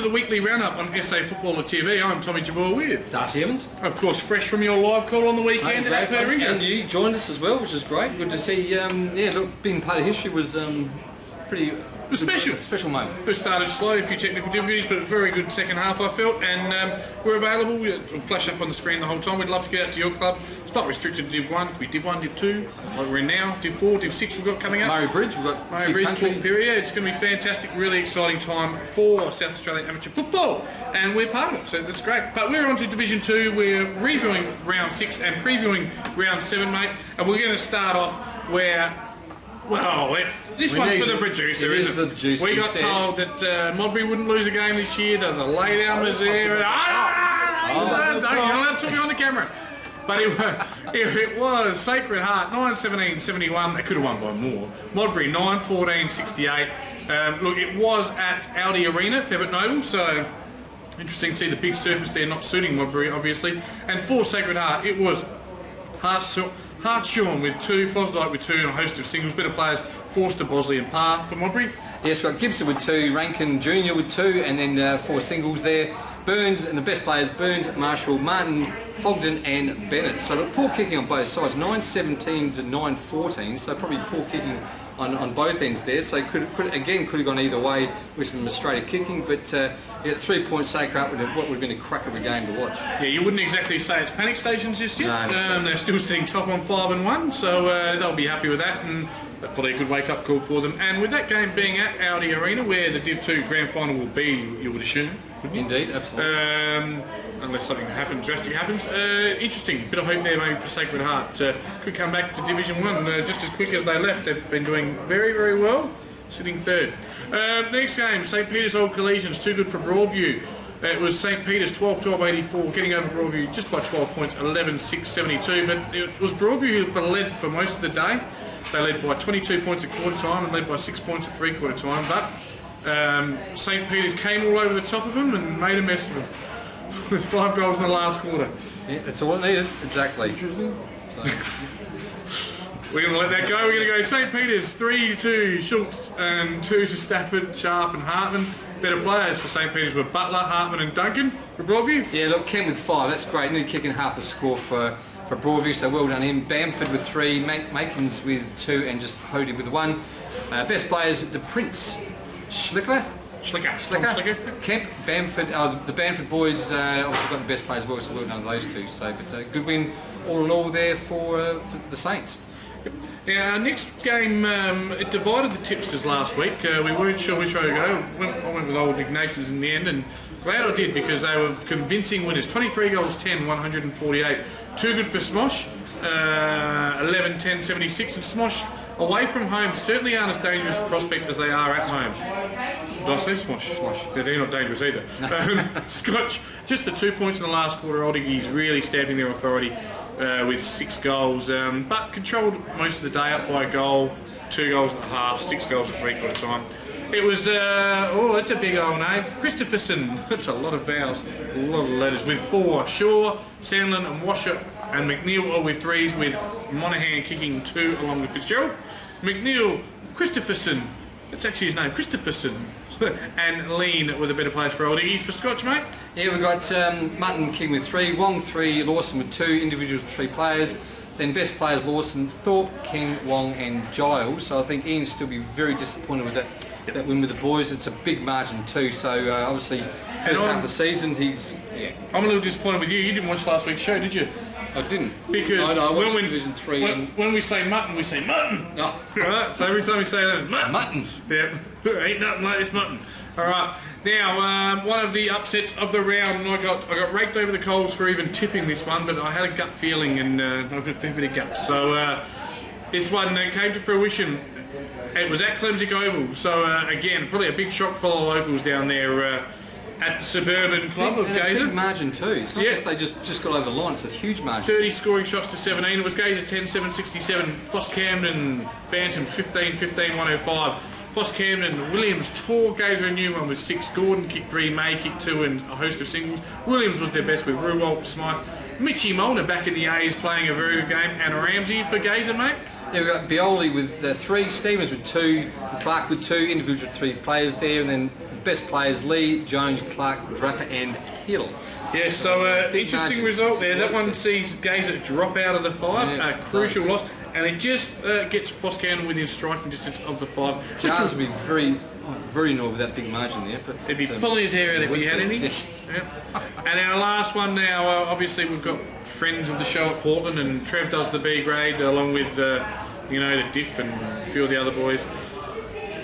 to the weekly roundup on SA Footballer TV. I'm Tommy Javor with Darcy Evans. Of course, fresh from your live call on the weekend at Perringa. And you joined us as well, which is great. Good to see. Look, being part of history was pretty... It was special. Special moment. We started slow, a few technical difficulties, but a very good second half I felt, and we're available. We'll flash up on the screen the whole time. We'd love to get out to your club. It's not restricted to Div 1. It could be Div 1, Div 2, like we're in now, Div 4, Div 6 we've got coming up. Murray Bridge, we've got Murray Bridge, period. Yeah, it's going to be fantastic, really exciting time for South Australian amateur football, and we're part of it, so that's great. But we're on to Division 2. We're reviewing round 6 and previewing round 7, mate, and we're going to start off where... Well, this one's for the producer, isn't it? We got told that Modbury wouldn't lose a game this year. There's a laydown was there. You're not allowed to talk on the camera. But it was Sacred Heart 9-17-71. They could have won by more. Modbury 9-14-68. Look, it was at Audi Arena, Thebbett Noble, so interesting to see the big surface there not suiting Modbury, obviously. And for Sacred Heart, it was Hartshawn with 2, Fosdyke with 2, and a host of singles. Better players, Forster, Bosley and Parr for Modbury. Yes, we've got Gibson with 2, Rankin Jr. with 2, and then 4 singles there. Burns, and the best players, Burns, Marshall, Martin, Fogden and Bennett. So look, poor kicking on both sides, 9-17 to 9-14, so probably poor kicking on both ends there. So could have gone either way with some Australia kicking, but 3 points Sacred Heart with what would have been a crack of a game to watch. Yeah, you wouldn't exactly say it's panic stations just yet. No. They're still sitting top on 5-1, so they'll be happy with that, and that's probably a good wake up call for them. And with that game being at Audi Arena, where the Div 2 grand final will be, you would assume. Indeed, absolutely. Unless something drastic happens. Interesting. Bit of hope there maybe for Sacred Heart. Could come back to Division 1 just as quick as they left. They've been doing very, very well, sitting third. Next game, St Peter's Old Collegians, too good for Broadview. It was St Peter's 12-12-84, getting over Broadview just by 12 points, 11-6-72. But it was Broadview who led for most of the day. They led by 22 points at quarter time and led by 6 points at three-quarter time. But St Peter's came all over the top of them and made a mess of them with 5 goals in the last quarter. Yeah, that's all it needed. Exactly. We're going to let that go. We're going to go St Peter's 3 to Schultz and 2 to Stafford, Sharp and Hartman. Better players for St Peter's were Butler, Hartman and Duncan for Broadview. Yeah, look, Kent with 5, that's great. Nearly kicking half the score for Broadview, so well done him. Bamford with 3, Makins with 2 and just Hody with 1. Best players, the Prince, Schlicker. Kemp, Bamford, the Bamford boys obviously got the best players as well, so well done those two. So, but good win all in all there for the Saints. Our next game, it divided the tipsters last week. We weren't sure which way to go. I went with Old Ignatius in the end, and glad I did because they were convincing winners. 23 goals, 10, 148. Too good for Smosh, 11-10-76, and Smosh away from home certainly aren't as dangerous a prospect as they are at home. Did I say Smosh? Smosh. They're not dangerous either. Scotch, just the 2 points in the last quarter. Old Iggy's really stamping their authority with 6 goals, but controlled most of the day up by a goal, 2 goals and a half, 6 goals at three-quarter time. It was, that's a big old name, Christopherson, that's a lot of vowels, a lot of letters, with 4, Shaw, Sandlin and Washer and McNeil all with 3s, with Monaghan kicking 2 along with Fitzgerald. McNeil, Christopherson, that's actually his name, Christopherson, and Lean were the better players for Old Iggy's. For Scotch, mate? Yeah, we've got Mutton King with 3, Wong 3, Lawson with 2, individuals with 3 players. Then best players Lawson, Thorpe, King, Wong and Giles. So I think Ian's still be very disappointed with that win with the boys. It's a big margin too, so obviously first half of the season he's... Yeah. I'm a little disappointed with you. You didn't watch last week's show, did you? I didn't. Because I watched Division 3 when we say mutton, we say mutton. Oh. Right? So every time we say that, it's mutton. Mutton. Yeah. Ain't nothing like this mutton. Alright. Now, one of the upsets of the round, and I got raked over the coals for even tipping this one, but I had a gut feeling and I got a fair bit of gut. So this one came to fruition. It was at Clemsic Oval, so again, probably a big shock for the locals down there at the suburban club of Gazer. A big margin too. It's not just they just got over the line, it's a huge margin. 30 scoring shots to 17. It was Gazer 10-7-67. Foss Camden, Phantoms 15-15-105. Foss Camden, Williams tore Gazer a new one with 6. Gordon kicked 3, May kicked 2 and a host of singles. Williams was their best with Ruwalt, Smythe. Mitchie Molnar back in the A's playing a very good game. And Ramsey for Gazer, mate. Yeah, we've got Bioli with 3, Stevens with 2, Clark with 2, individual 3 players there, and then best players: Lee, Jones, Clark, Draper, and Hill. Yeah, so interesting margin. result there. That one sees Gazer drop out of the 5, Yeah, a crucial does. loss, and it just gets Foscandon within striking distance of the 5. Which Charles would be very annoyed with that big margin there. But he'd be pulling his hair out if he had any. Yeah. And our last one now, obviously we've got friends of the show at Portland, and Trev does the B grade along with the Diff and a few of the other boys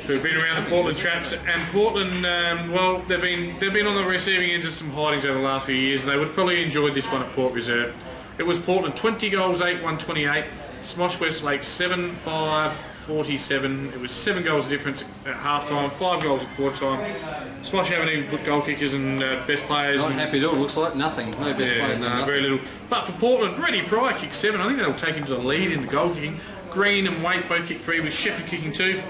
who've been around the Portland traps. And Portland, well, they've been on the receiving end of some hidings over the last few years, and they would probably enjoy this one at Port Reserve. It was Portland 20 goals, 8-1-28. Smosh Westlake 7-5-47. It was 7 goals of difference at half time, 5 goals at quarter time. Smosh haven't even put goal kickers and best players. Not happy at all. Looks like nothing. No best players. No, very little. But for Portland, Brady Pryor kicked 7. I think they'll take him to the lead in the goal kicking. Green and Waite both kicked 3, with Shepherd kicking 2.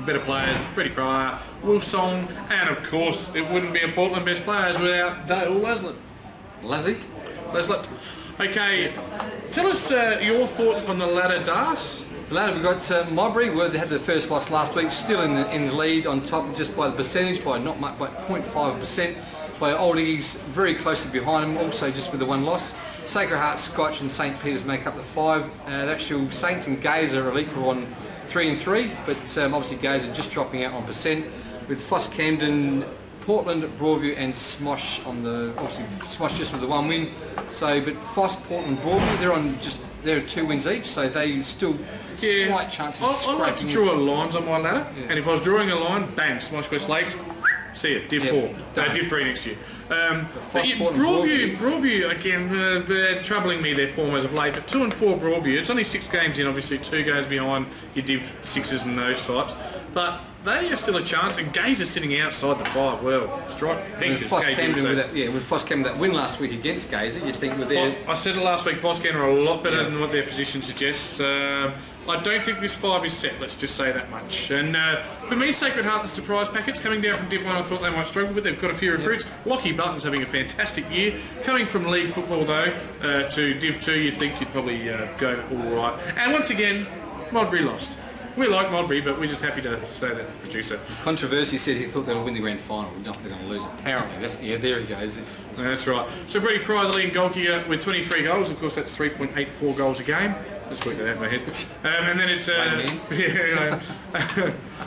Better players: Brady Pryor, Will Song, and of course it wouldn't be a Portland best players without Dale Laslett. Laslett. Okay, tell us your thoughts on the ladder, Darcy. The ladder, we've got Mowbray, where they had the first loss last week, still in the lead on top, just by the percentage, by not much, by 0.5%. By Old Eagles very closely behind them, also just with the 1 loss. Sacred Heart, Scotch, and St Peter's make up the 5. The actual Saints and Gazer are equal on 3 and 3, but obviously Gazer just dropping out on percent, with Foss Camden, Portland, Broadview, and Smosh on the, obviously Smosh just with the 1 win. So, but Foss, Portland, Broadview, they're 2 wins each, so they still slight chances. I like to draw lines on my ladder, and if I was drawing a line, bang, Smosh West Lakes, see it, Div 4, Div 3 next year. But yeah, Broadview again, they're troubling me, their form as of late, but 2 and 4 Broadview, it's only 6 games in, obviously 2 games behind your Div 6s and those types, but they are still a chance, and Gaze is sitting outside the 5. Well, strike pink with Foss Camden with Foss Camden that win last week against Gazer, you think with their... I said it last week, Foss Camden are a lot better than what their position suggests. I don't think this 5 is set, let's just say that much. And for me, Sacred Heart, the surprise packets, coming down from Div 1, I thought they might struggle with. They've got a few recruits. Lockie Button's having a fantastic year. Coming from league football, though, to Div 2, you'd think you'd probably go all right. And once again, Modbury lost. We like Modbury, but we're just happy to say that producer. Controversy said he thought they would win the grand final. No, they're going to lose. Apparently, there he goes. That's right. So Brady Pryor, the leading goal kicker, with 23 goals. Of course, that's 3.84 goals a game. Let's work that out in my head. And then it's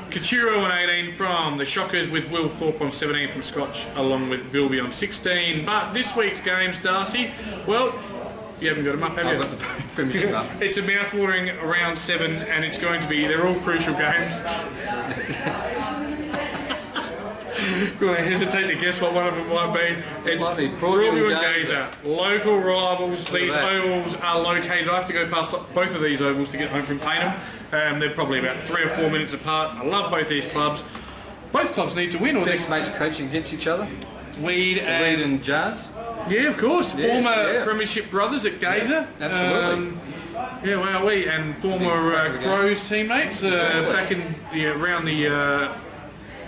Kachiro on 18 from the Shockers, with Will Thorpe on 17 from Scotch, along with Bilby on 16. But this week's games, Darcy, well, you haven't got them up, have you? I've got the premiership up. It's a mouth-watering round 7, and it's going to be, they're all crucial games. You're going to hesitate to guess what one of them might be. It's Broadview and Gazer. Local rivals. These ovals are located. I have to go past both of these ovals to get home from Paynham. They're probably about 3 or 4 minutes apart. I love both these clubs. Both clubs need to win. Or best mates coaching against each other. Weed and Jazz. Yeah, of course. Former Premiership brothers at Gazer. Absolutely. And former Crows teammates back in around the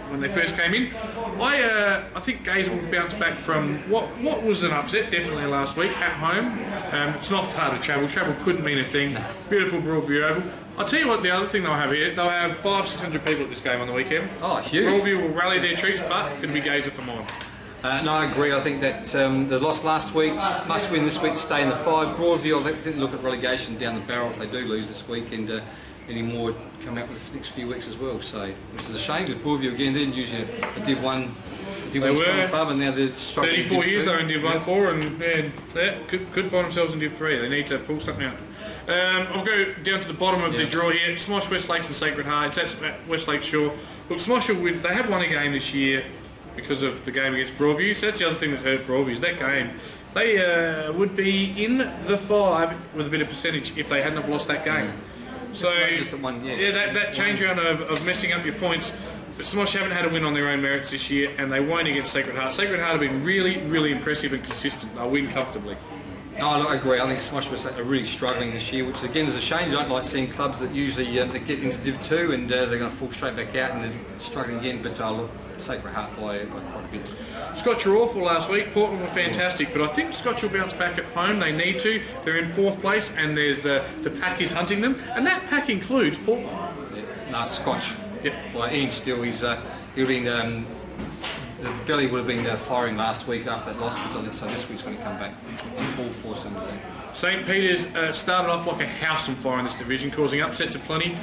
when they first came in. I think Gazer will bounce back from what was an upset definitely last week at home. It's not far to travel. Travel couldn't mean a thing. Beautiful Broadview Oval. I'll tell you what, the other thing they'll have here, they'll have 500-600 people at this game on the weekend. Oh, huge. Broadview will rally their troops, but it'll be Gazer for mine. No, I agree. I think that the loss last week must win this week to stay in the 5. Broadview, I think, look at relegation down the barrel if they do lose this week, and any more come out with the next few weeks as well. So, which is a shame, because Broadview again, they're usually a Div 1 strong club, and now they're struggling. 34 years though in Div 1 4, and could find themselves in Div 3. They need to pull something out. I'll go down to the bottom of the draw here. Smosh, Westlakes and Sacred Heart. That's Westlake Shore. Look, Smosh will win. They have won a game this year because of the game against Broadview. So that's the other thing that hurt Broadview, is that game. They would be in the 5 with a bit of percentage if they hadn't have lost that game. So that change around of messing up your points. But Smosh haven't had a win on their own merits this year, and they won't against Sacred Heart. Sacred Heart have been really, really impressive and consistent. They'll win comfortably. No, I agree. I think Smosh are really struggling this year, which again is a shame. You don't like seeing clubs that usually that get into Div 2 and they're going to fall straight back out and they're struggling again. But look, Sacred Heart by quite a bit. Scotch were awful last week. Portland were fantastic, but I think Scotch will bounce back at home. They need to. They're in 4th place, and there's the pack is hunting them, and that pack includes Portland. Yeah. No, Scotch. Yep. Well, Ian Steele, he'll be the belly would have been firing last week after that loss, but so this week's going to come back on all 4 cylinders. St. Peter's started off like a house on fire in this division, causing upsets aplenty.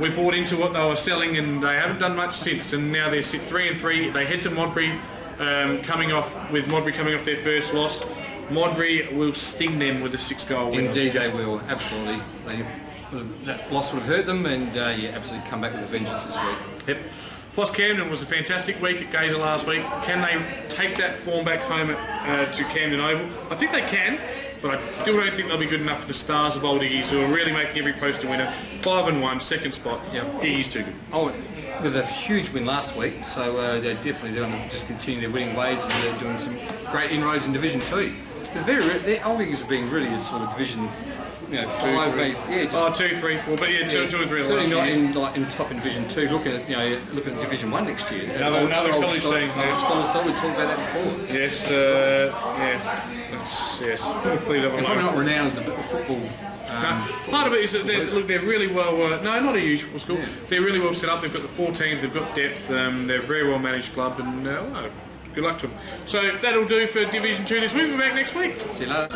We bought into what they were selling, and they haven't done much since. And now they're 3-3. They head to Modbury, coming off their first loss. Modbury will sting them with a 6-goal win. Indeed, they will. Absolutely. That loss would have hurt them, and absolutely come back with a vengeance this week. Yep. Foss Camden was a fantastic week at Gazer last week. Can they take that form back home to Camden Oval? I think they can, but I still don't think they'll be good enough for the stars of Old Iggy's, who are really making every post a winner. 5-1, second spot. Yep. Iggy's too good. Oh, with a huge win last week, so they're definitely going to just continue their winning ways, and they're doing some great inroads in Division 2. It's their Old Iggy's have been really sort of Division 5, maybe. Yeah, just, 2, 3, 4, but yeah, 2 and 3. Certainly not in top in Division 2. Looking at Division 1 next year. Another college team. Scholars, we talked about that before. Yes, yes. They're probably not renowned as a football. Part of it is that they're really well. No, not a huge football school. Yeah. They're really well set up. They've got the 4 teams. They've got depth. They're a very well managed club, and good luck to them. So that'll do for Division 2 this week. We'll be back next week. See you later.